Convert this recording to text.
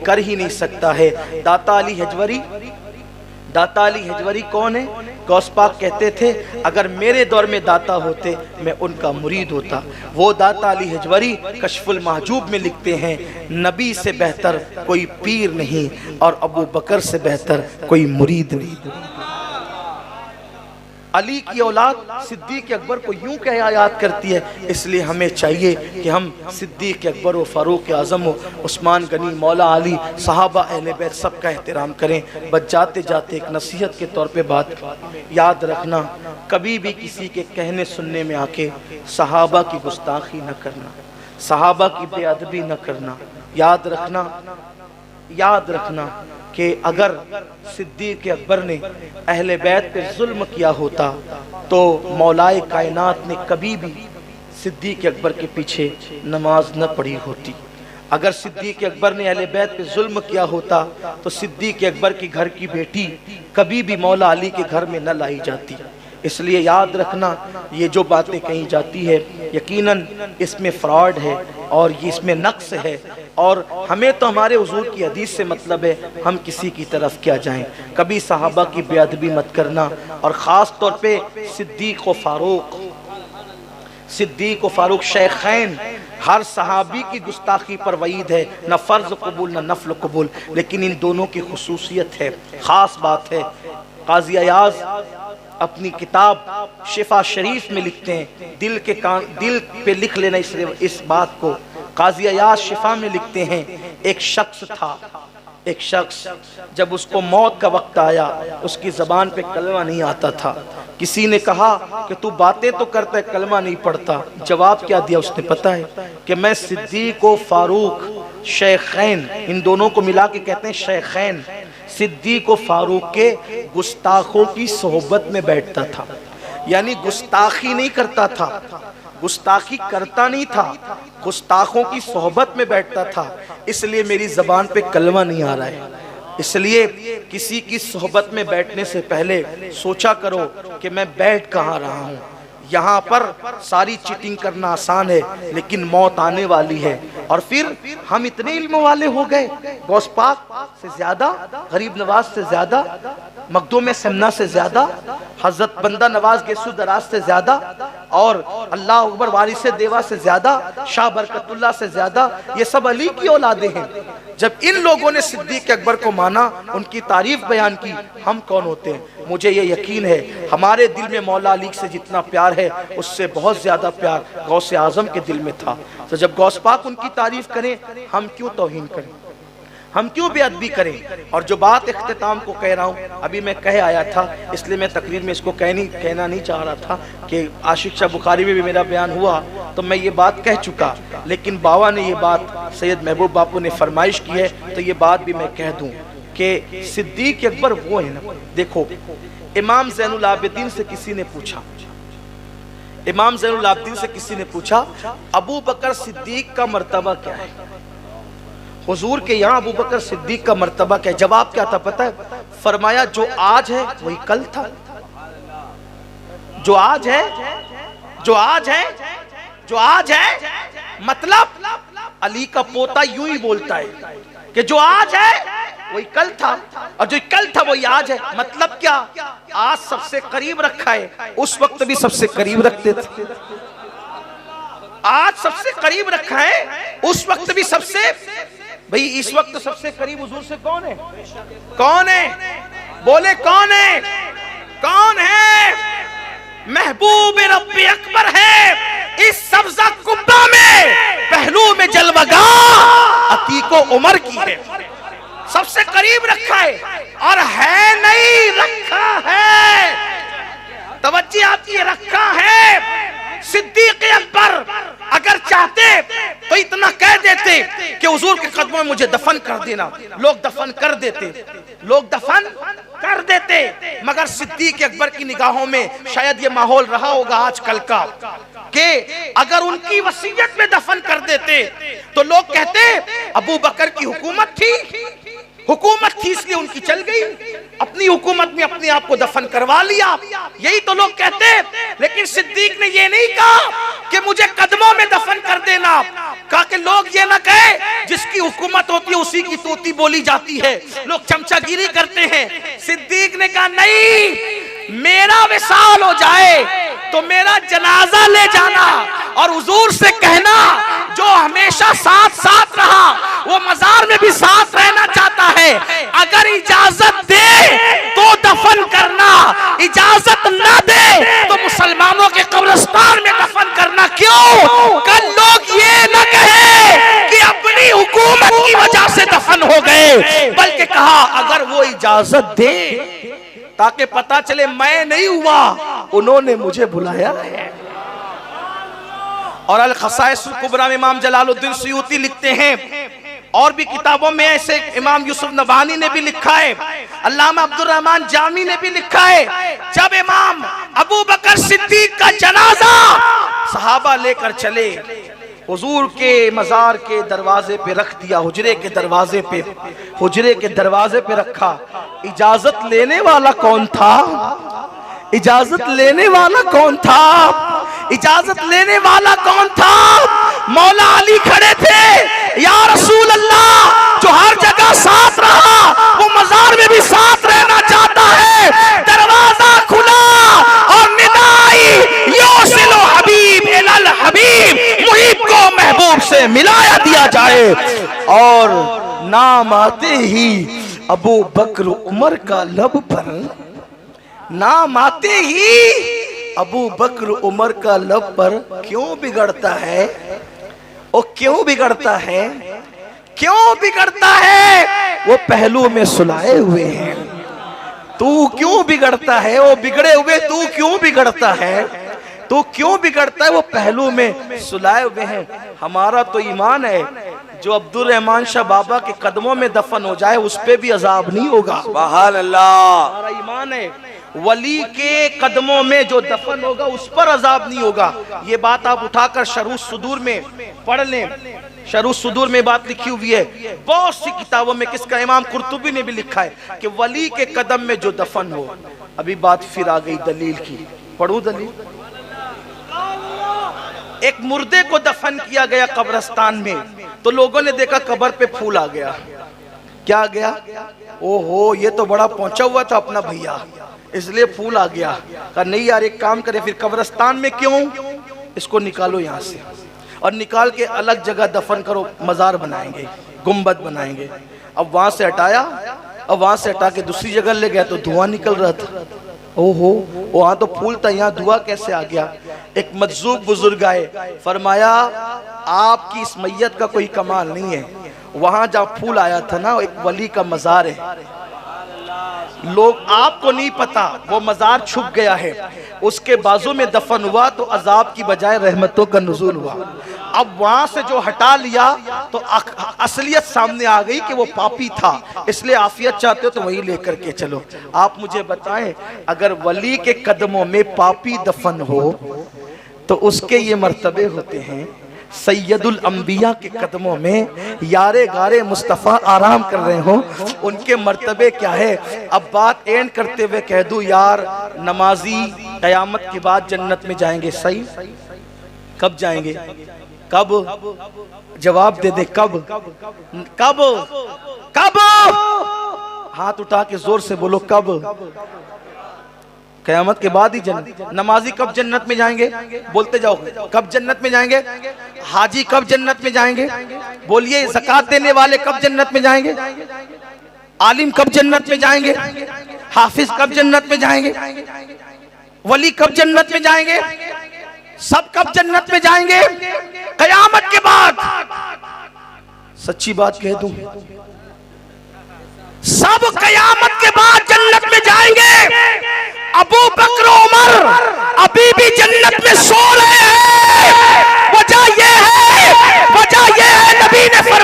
कर ही नहीं सकता है। दाता अली हजवरी, दाता अली हजवरी कौन है? गौस पाक कहते थे अगर मेरे दौर में दाता होते मैं उनका मुरीद होता। वो दाता अली हजवरी कशफुल महजूब में लिखते हैं, नबी से बेहतर कोई पीर नहीं और अबू बकर से बेहतर कोई मुरीद नहीं। अली की औलाद सिद्दीक अकबर को यूं कह याद करती है, इसलिए हमें चाहिए कि हम सिद्दीक अकबर व फारूक आज़म व उस्मान गनी, मौला अली, सहाबा अहले बैत सबका एहतराम करें। बस जाते जाते एक नसीहत के तौर पे बात याद रखना, कभी भी किसी के कहने सुनने में आके सहाबा की गुस्ताखी न करना, सहाबा की बेअदबी न करना। याद रखना, याद रखना कि अगर सिद्दीक अकबर ने अहले बैत पे जुल्म किया होता तो मौलाए कायनात ने कभी भी सिद्दीक अकबर के पीछे नमाज न पढ़ी होती। अगर सिद्दीक अकबर ने अहले बैत पे जुल्म किया होता तो सिद्दीक अकबर की घर की बेटी कभी भी मौला अली के घर में न लाई जाती। इसलिए याद रखना, ये जो बातें कही जाती है यकीनन इसमें फ्रॉड है और ये इसमें नक्स है, और हमें तो हमारे हुजूर की हदीस से मतलब है, हम किसी की तरफ क्या जाएं। कभी सहाबा की बेअदबी मत करना, और ख़ास तौर पे सिद्दीक व फारूक, सिद्दीक व फारूक शेखैन, हर सहाबी की गुस्ताखी पर वईद है, न फ़र्ज़ कबूल न नफल कबूल, लेकिन इन दोनों की खुसूसियत है, ख़ास बात है। काज़ी अयाज़ अपनी किताब शिफा शरीफ में लिखते हैं, दिल पे लिख लेना इस बात को। काज़ी अयाज़ शिफा में लिखते हैं, एक शख्स था, एक शख्स जब उसको मौत का वक्त आया उसकी ज़बान पे कलमा नहीं आता था। किसी ने कहा कि तू बातें तो करता है कलमा नहीं पढ़ता। जवाब क्या दिया उसने पता है? कि मैं सिद्दीक व फारूक शेखैन, इन दोनों को मिला के कहते हैं शेखैन, सिद्दीक व फारूक के गुस्ताखों की सोहबत में बैठता था। यानी गुस्ताखी नहीं करता था, गुस्ताखी करता नहीं था, गुस्ताखों की सोहबत में बैठता था। इसलिए मेरी ज़बान पे कलमा नहीं आ रहा है। इसलिए किसी की सोहबत में बैठने से पहले सोचा करो कि मैं बैठ कहाँ रहा हूँ। यहाँ पर सारी चीटिंग करना आसान है, लेकिन मौत आने वाली है। और फिर हम इतने इल्म वाले हो गए, गौस पाक से ज्यादा, गरीब नवाज से ज्यादा, मखदूम समना से ज्यादा, हजरत बंदा नवाज गेसु दराज से ज्यादा, और अल्लाह अकबर वारिस देवा से ज्यादा, शाह बरकतुल्लाह से ज्यादा, ये सब अली की औलादे हैं। जब इन लोगों ने सिद्दीक अकबर को माना, उनकी तारीफ बयान की, हम कौन होते हैं? मुझे ये यकीन है हमारे दिल में मौला अली से जितना प्यार है उससे बहुत ज्यादा प्यार गौसे आजम के दिल में था। तो जब गौस पाक उनकी तारीफ करें, हम क्यों तौहीन करें, हम क्यों बेअदबी करें? और जो बात इख्तिताम को कह रहा हूँ, अभी मैं कह आया था, इसलिए मैं तकरीर में इसको कहना नहीं चाह रहा था कि आशिक शाह बुखारी में भी मेरा बयान हुआ तो मैं ये बात कह चुका, लेकिन बाबा ने ये बात, सैयद महबूब बापू ने फरमाइश की है तो ये बात भी मैं कह दूँ कि सिद्दीक अकबर वो है ना। देखो, इमाम ज़ैनुल आबिदीन से किसी ने पूछा, इमाम ज़ैनुल आबिदीन से किसी ने पूछा अबू बकर सिद्दीक का मर्तबा क्या है, हुजूर के यहाँ अबू बकर सिद्दीक का मर्तबा क्या है? जवाब क्या था पता है? फरमाया जो आज है वही कल था, जो आज है, जो आज है, जो आज है। मतलब अली का पोता यूं ही बोलता है कि जो आज है वही कल था, और जो कल था वही आज है। मतलब क्या? आज सबसे करीब रखा है, उस वक्त भी सबसे करीब रखते थे। आज सबसे करीब रखा है, उस वक्त भी सबसे, भाई इस वक्त सबसे करीब हुजूर से कौन है? कौन है? बोले कौन है? कौन है? महबूब रब्बी अकबर है। इस सब्जा कुब्बा में पहलू में जलवगा अतीको उमर की है, सबसे करीब रखा है, और है नहीं रखा है, तवज्जो आपकी रखा है। सिद्दीक अकबर अगर चाहते तो इतना कह देते कि हुजूर के कदमों में मुझे दफन कर देना, लोग दफन कर देते, लोग दफन कर देते। मगर सिद्दीक अकबर की निगाहों में शायद ये माहौल रहा होगा आजकल का कि अगर उनकी वसीयत में दफन कर देते तो लोग कहते अबू बकर की हुकूमत थी, हुकूमत थी इसलिए उनकी चल गई, अपनी हुकूमत में अपने आप को दफन करवा लिया। यही तो लोग कहते हैं, लेकिन सिद्दीक ने ये नहीं कहा कि मुझे कदमों में दफन कर देना, कहा कि लोग ये ना कहे जिसकी हुकूमत होती है उसी की तोती बोली जाती है, लोग चमचागिरी करते हैं। सिद्दीक ने कहा नहीं, मेरा विसाल हो जाए तो मेरा जनाजा ले जाना और हुजूर से कहना जो हमेशा साथ साथ रहा वो मजार में भी साथ रहना चाहता है, अगर इजाजत दे तो दफन करना, इजाजत ना दे तो मुसलमानों के कब्रिस्तान में दफन करना। क्यों? कल लोग ये न कहे कि अपनी हुकूमत की वजह से दफन हो गए, बल्कि कहा अगर वो इजाजत दे ताकि पता चले मैं नहीं हुआ, उन्होंने मुझे बुलाया है। और अल खसाइस कुबरा में इमाम जलालुद्दीन सुयूती लिखते हैं, और भी किताबों में ऐसे इमाम यूसुफ नबानी ने भी लिखा है, अल्लामा अब्दुल रहमान जामी ने भी लिखा है, जब इमाम अबू बकर सिद्दीक का जनाजा सहाबा लेकर चले, हुजूर के मजार के दरवाजे पे रख दिया, हुजरे के दरवाजे पे, हुजरे के दरवाजे पे रखा। इजाजत लेने वाला कौन था? इजाजत लेने वाला कौन था? इजाजत लेने वाला कौन था? मौला अली खड़े थे, या रसूल अल्लाह, जो हर जगह साथ रहा वो मजार में भी साथ रहना चाहता है। दरवाजा खुला और निदाई योसिलो हबीब इलल हबीब, मुहिब को महबूब से मिलाया दिया जाए। और नाम आते ही अबू बकर उमर का लब पर, नाम आते ही अबू बकर उमर का लब पर क्यों बिगड़ता है? और क्यों बिगड़ता है? क्यों बिगड़ता है? वो पहलू में सुलाए हुए हैं। तू क्यों बिगड़ता है? वो बिगड़े हुए तू क्यों बिगड़ता है? तू क्यों बिगड़ता है? वो पहलू में सुलाए हुए हैं। हमारा तो ईमान है जो अब्दुल रहमान शाह बाबा के कदमों में दफन हो जाए उस पे भी अजाब नहीं होगा। सुभान अल्लाह। हमारा ईमान है वली के कदमों में जो दफन होगा उस पर अजाब नहीं होगा। ये बात आप उठाकर शरूह सुदूर में पढ़ लें, शरूह सुदूर में बात लिखी हुई है, बहुत सी किताबों में। किसका? इमाम कुर्तुबी ने भी लिखा है कि वली के कदम में जो दफन हो। अभी बात फिर आ गई दलील की, पढ़ू दलील। एक मुर्दे को दफन किया गया कब्रिस्तान में, तो लोगों ने देखा कब्र पे फूल आ गया। क्या आ गया? ओहो, ये तो बड़ा पहुंचा हुआ था अपना भैया, इसलिए फूल आ गया। कहा नहीं यार, एक काम करे, फिर कब्रिस्तान में क्यों, इसको निकालो यहाँ से और निकाल के अलग जगह दफन करो, मजार बनाएंगे, गुम्बद बनाएंगे। अब वहां से हटाया, अब वहां से हटा के दूसरी जगह ले गया तो धुआं निकल रहा था। ओहो, वहां तो फूल था, यहाँ धुआं कैसे आ गया? एक मजजूब बुजुर्ग आए, फरमाया आपकी इस मैयत का कोई कमाल नहीं है, वहां जहाँ फूल आया था ना एक वली का मजार है, लोग आपको नहीं पता वो मजार छुप गया है, उसके बाजू में दफन हुआ तो अजाब की बजाय रहमतों का नुज़ूल हुआ। अब वहां से जो हटा लिया तो असलियत सामने आ गई कि वो पापी था, इसलिए आफियत चाहते हो तो वही लेकर के चलो। आप मुझे बताएं, अगर वली के कदमों में पापी दफन हो तो उसके ये मर्तबे होते हैं। सैयदुल अंबिया के कदमों में यारे गारे मुस्तफ़ा आराम कर रहे हो, उनके मर्तबे क्या है? अब बात एंड करते हुए कह दूं यार, नमाजी कयामत के बाद जन्नत में जाएंगे। सही? कब जाएंगे? कब? जवाब दे दे, कब? कब? कब? हाथ उठा के जोर से बोलो, कब? कयामत के बाद ही जन्नत। नमाजी कब जन्नत में जाएंगे? बोलते जाओ, कब जन्नत में जाएंगे? हाजी कब जन्नत में जाएंगे? बोलिए। ज़कात देने वाले कब जन्नत में जाएंगे? आलिम कब जन्नत में जाएंगे? हाफिज कब जन्नत में जाएंगे? वली कब जन्नत में जाएंगे? सब कब जन्नत में जाएंगे? कयामत के बाद। सच्ची बात कह दूं, सब कयामत के बाद जन्नत में जाएंगे। अबू बकर उमर अभी भी जन्नत में सो रहे हैं। वजह यह है नबी ने फरमाया